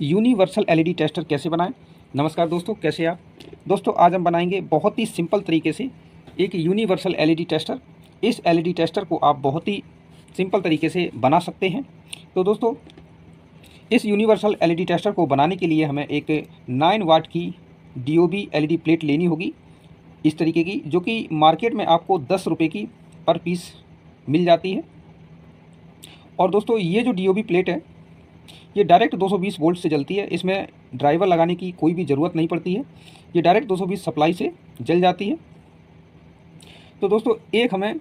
Universal LED tester कैसे बनाएं। नमस्कार दोस्तों, कैसे आप दोस्तों। आज हम बनाएंगे बहुत ही सिंपल तरीके से एक यूनिवर्सल एलईडी टेस्टर। इस एलईडी टेस्टर को आप बहुत ही सिंपल तरीके से बना सकते हैं। तो दोस्तों, इस यूनिवर्सल एलईडी टेस्टर को बनाने के लिए हमें एक 9 वाट की डीओबी एलईडी प्लेट लेनी होगी, इस तरीके की, जो कि मार्केट में आपको 10 रुपये की पर पीस मिल जाती है। और दोस्तों, ये जो डीओबी प्लेट है ये डायरेक्ट 220 वोल्ट से जलती है। इसमें ड्राइवर लगाने की कोई भी ज़रूरत नहीं पड़ती है, ये डायरेक्ट 220 सप्लाई से जल जाती है। तो दोस्तों, एक हमें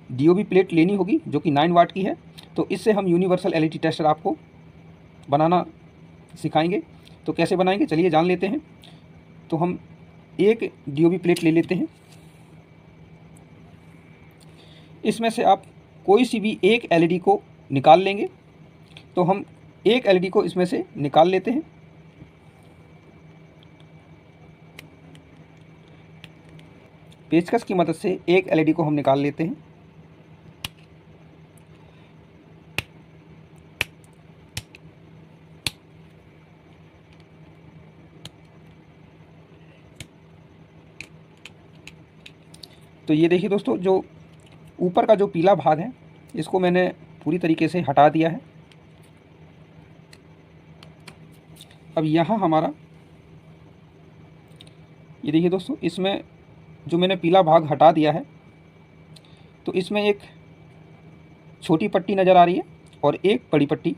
डीओबी प्लेट लेनी होगी जो कि 9 वाट की है। तो इससे हम यूनिवर्सल एलईडी टेस्टर आपको बनाना सिखाएंगे। तो कैसे बनाएंगे चलिए जान लेते हैं। तो हम एक डीओबी प्लेट ले लेते हैं। इसमें से आप कोई सी भी एक एलईडी को निकाल लेंगे। तो हम एक एलईडी को इसमें से निकाल लेते हैं। पेचकस की मदद से एक एलईडी को हम निकाल लेते हैं। तो ये देखिए दोस्तों, जो ऊपर का जो पीला भाग है इसको मैंने पूरी तरीके से हटा दिया है। अब यहाँ हमारा ये देखिए दोस्तों, इसमें जो मैंने पीला भाग हटा दिया है तो इसमें एक छोटी पट्टी नज़र आ रही है और एक बड़ी पट्टी।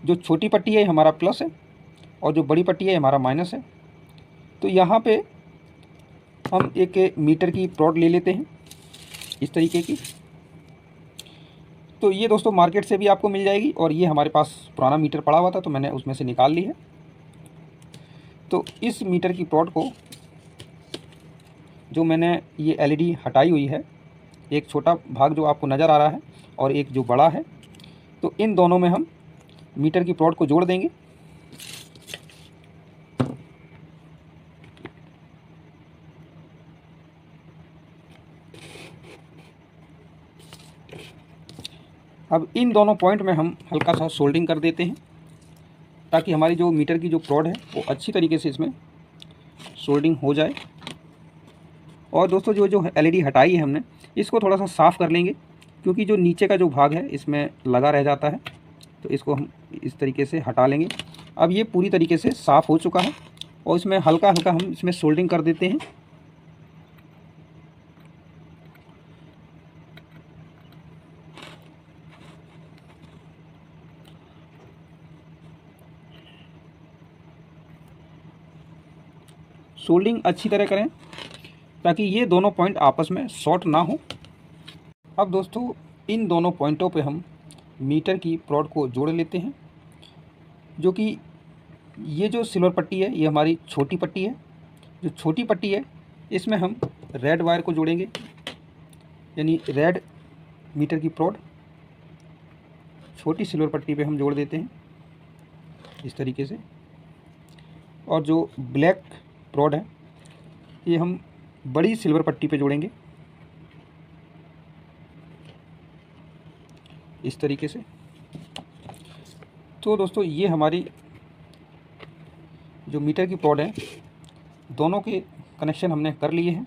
जो छोटी पट्टी है हमारा प्लस है और जो बड़ी पट्टी है हमारा माइनस है। तो यहाँ पे हम एक मीटर की प्रोड ले लेते हैं इस तरीके की। तो ये दोस्तों मार्केट से भी आपको मिल जाएगी, और ये हमारे पास पुराना मीटर पड़ा हुआ था तो मैंने उसमें से निकाल ली है। तो इस मीटर की प्रोड को, जो मैंने ये एलईडी हटाई हुई है, एक छोटा भाग जो आपको नज़र आ रहा है और एक जो बड़ा है, तो इन दोनों में हम मीटर की प्रोड को जोड़ देंगे। अब इन दोनों पॉइंट में हम हल्का सा सोल्डिंग कर देते हैं ताकि हमारी जो मीटर की जो प्रोड है वो अच्छी तरीके से इसमें सोल्डिंग हो जाए। और दोस्तों, जो एलईडी हटाई है हमने, इसको थोड़ा सा साफ़ कर लेंगे क्योंकि जो नीचे का जो भाग है इसमें लगा रह जाता है। तो इसको हम इस तरीके से हटा लेंगे। अब ये पूरी तरीके से साफ़ हो चुका है और इसमें हल्का हल्का हम इसमें सोल्डिंग कर देते हैं। सोल्डिंग अच्छी तरह करें ताकि ये दोनों पॉइंट आपस में शॉर्ट ना हो। अब दोस्तों, इन दोनों पॉइंटों पे हम मीटर की प्रोड को जोड़ लेते हैं, जो कि ये जो सिल्वर पट्टी है ये हमारी छोटी पट्टी है। जो छोटी पट्टी है इसमें हम रेड वायर को जोड़ेंगे, यानी रेड मीटर की प्रोड छोटी सिल्वर पट्टी पे हम जोड़ देते हैं इस तरीके से। और जो ब्लैक प्रोड है ये हम बड़ी सिल्वर पट्टी पे जोड़ेंगे इस तरीके से। तो दोस्तों, ये हमारी जो मीटर की प्रोड है दोनों के कनेक्शन हमने कर लिए हैं।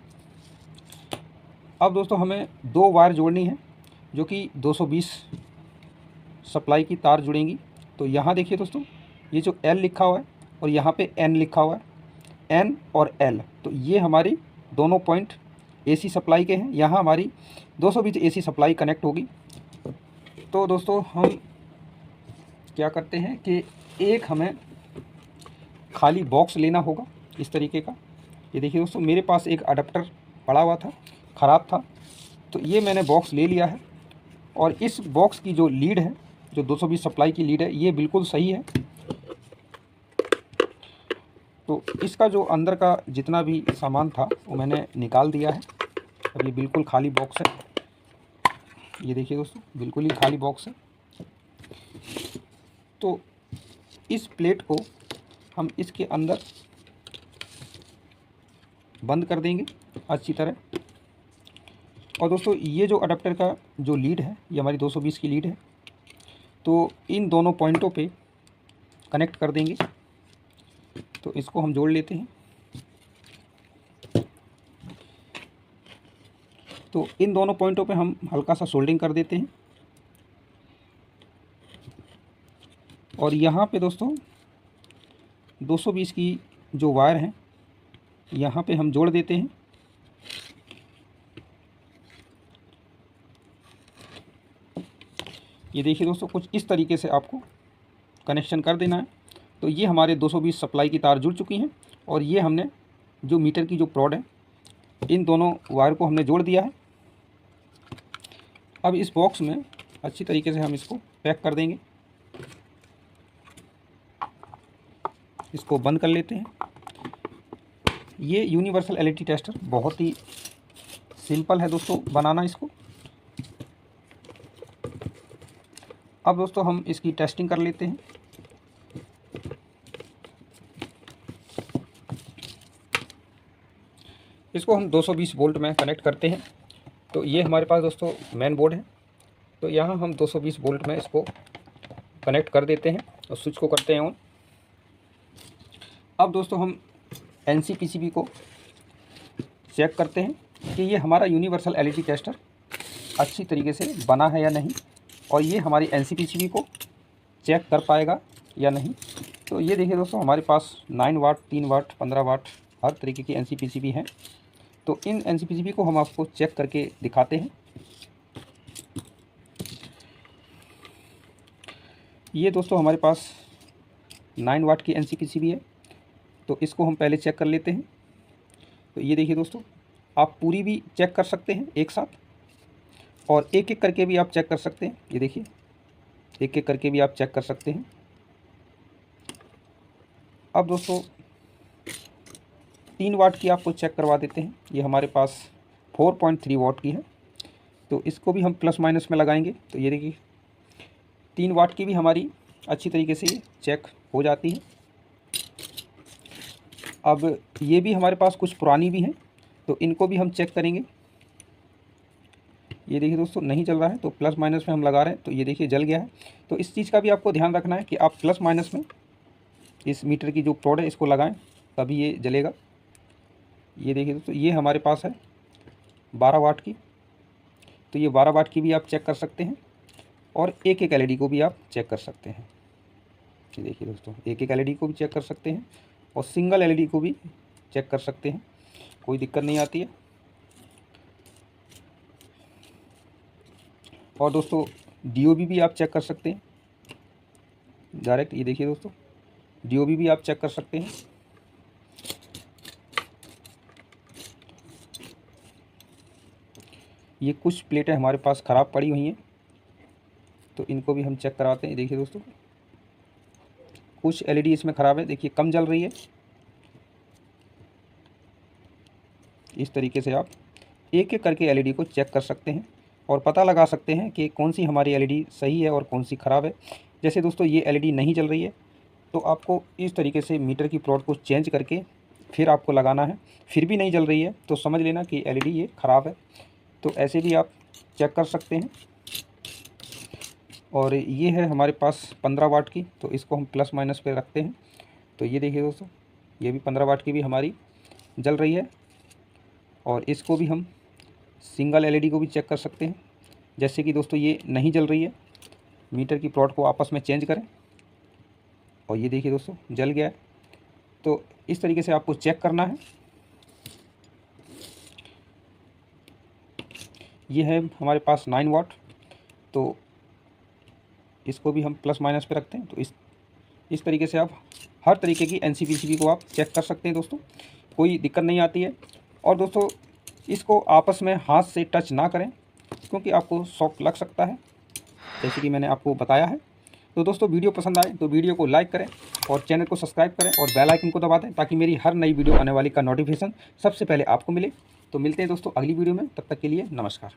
अब दोस्तों, हमें दो वायर जोड़नी है जो कि 220 सप्लाई की तार जुड़ेंगी। तो यहाँ देखिए दोस्तों, ये जो L लिखा हुआ है और यहाँ पे N लिखा हुआ है, N और L, तो ये हमारी दोनों पॉइंट AC सप्लाई के हैं। यहाँ हमारी 220 AC सप्लाई कनेक्ट होगी। तो दोस्तों, हम क्या करते हैं कि एक हमें खाली बॉक्स लेना होगा इस तरीके का। ये देखिए दोस्तों, मेरे पास एक अडेप्टर पड़ा हुआ था, ख़राब था, तो ये मैंने बॉक्स ले लिया है। और इस बॉक्स की जो लीड है, जो 220 सप्लाई की लीड है, ये बिल्कुल सही है। तो इसका जो अंदर का जितना भी सामान था वो मैंने निकाल दिया है। अब ये बिल्कुल खाली बॉक्स है। ये देखिए दोस्तों, बिल्कुल ही खाली बॉक्स है। तो इस प्लेट को हम इसके अंदर बंद कर देंगे अच्छी तरह। और दोस्तों, ये जो अडेप्टर का जो लीड है ये हमारी 220 की लीड है। तो इन दोनों पॉइंटों पे कनेक्ट कर देंगे। तो इसको हम जोड़ लेते हैं। तो इन दोनों पॉइंटों पे हम हल्का सा सोल्डिंग कर देते हैं। और यहाँ पे दोस्तों 220 की जो वायर है यहाँ पे हम जोड़ देते हैं। ये देखिए दोस्तों, कुछ इस तरीके से आपको कनेक्शन कर देना है। तो ये हमारे 220 सप्लाई की तार जुड़ चुकी हैं और ये हमने जो मीटर की जो प्रॉड है इन दोनों वायर को हमने जोड़ दिया है। अब इस बॉक्स में अच्छी तरीके से हम इसको पैक कर देंगे। इसको बंद कर लेते हैं। ये यूनिवर्सल एलईडी टेस्टर बहुत ही सिंपल है दोस्तों बनाना इसको। अब दोस्तों हम इसकी टेस्टिंग कर लेते हैं। इसको हम 220 वोल्ट में कनेक्ट करते हैं। तो ये हमारे पास दोस्तों मेन बोर्ड है। तो यहाँ हम 220 वोल्ट में इसको कनेक्ट कर देते हैं और स्विच को करते हैं ऑन। अब दोस्तों हम एनसीपीसीबी को चेक करते हैं कि ये हमारा यूनिवर्सल एलईडी टेस्टर अच्छी तरीके से बना है या नहीं, और ये हमारी एनसीपीसीबी को चेक कर पाएगा या नहीं। तो ये देखिए दोस्तों, हमारे पास 9 वाट, 3 वाट, 15 वाट हर तरीके की एनसीपीसीबी हैं। तो इन एनसीपीसीबी को हम आपको चेक करके दिखाते हैं। ये दोस्तों हमारे पास 9 वाट की एनसीपीसीबी है। तो इसको हम पहले चेक कर लेते हैं। तो ये देखिए दोस्तों, आप पूरी भी चेक कर सकते हैं एक साथ, और एक एक करके भी आप चेक कर सकते हैं। ये देखिए, एक एक करके भी आप चेक कर सकते हैं। अब दोस्तों 3 वाट की आपको चेक करवा देते हैं। ये हमारे पास 4.3 वाट की है। तो इसको भी हम प्लस माइनस में लगाएंगे। तो ये देखिए 3 वाट की भी हमारी अच्छी तरीके से चेक हो जाती है। अब ये भी हमारे पास कुछ पुरानी भी हैं, तो इनको भी हम चेक करेंगे। ये देखिए दोस्तों, नहीं चल रहा है, तो प्लस माइनस में हम लगा रहे हैं। तो ये देखिए जल गया है। तो इस चीज़ का भी आपको ध्यान रखना है कि आप प्लस माइनस में इस मीटर की जो प्रोड है इसको लगाएं, तभी ये जलेगा। ये देखिए दोस्तों, ये हमारे पास है 12 वाट की। तो ये 12 वाट की भी आप चेक कर सकते हैं, और एक एक एलईडी को भी आप चेक कर सकते हैं। ये देखिए दोस्तों, एक एक एलईडी को भी चेक कर सकते हैं और सिंगल एलईडी को भी चेक कर सकते हैं, कोई दिक्कत नहीं आती है। और दोस्तों डीओबी भी आप चेक कर सकते हैं डायरेक्ट। ये देखिए दोस्तों, डीओबी भी आप चेक कर सकते हैं। ये कुछ प्लेटें हमारे पास ख़राब पड़ी हुई हैं, तो इनको भी हम चेक कराते हैं। देखिए दोस्तों, कुछ एलईडी इसमें ख़राब है, देखिए कम जल रही है। इस तरीके से आप एक एक करके एलईडी को चेक कर सकते हैं और पता लगा सकते हैं कि कौन सी हमारी एलईडी सही है और कौन सी ख़राब है। जैसे दोस्तों ये एलईडी नहीं जल रही है, तो आपको इस तरीके से मीटर की प्लॉट को चेंज करके फिर आपको लगाना है। फिर भी नहीं जल रही है तो समझ लेना कि एलईडी ये ख़राब है। तो ऐसे भी आप चेक कर सकते हैं। और ये है हमारे पास 15 वाट की, तो इसको हम प्लस माइनस पे रखते हैं। तो ये देखिए दोस्तों, ये भी 15 वाट की भी हमारी जल रही है। और इसको भी हम सिंगल एलईडी को भी चेक कर सकते हैं। जैसे कि दोस्तों ये नहीं जल रही है, मीटर की प्लॉट को आपस में चेंज करें, और ये देखिए दोस्तों जल गया है। तो इस तरीके से आपको चेक करना है। ये है हमारे पास 9 वाट, तो इसको भी हम प्लस माइनस पे रखते हैं। तो इस तरीके से आप हर तरीके की एनसीपीसीबी को आप चेक कर सकते हैं दोस्तों, कोई दिक्कत नहीं आती है। और दोस्तों इसको आपस में हाथ से टच ना करें, क्योंकि आपको शॉक लग सकता है, जैसे कि मैंने आपको बताया है। तो दोस्तों वीडियो पसंद आए तो वीडियो को लाइक करें और चैनल को सब्सक्राइब करें और बेल आइकन को दबा दें, ताकि मेरी हर नई वीडियो आने वाली का नोटिफिकेशन सबसे पहले आपको मिले। तो मिलते हैं दोस्तों अगली वीडियो में, तब तक के लिए नमस्कार।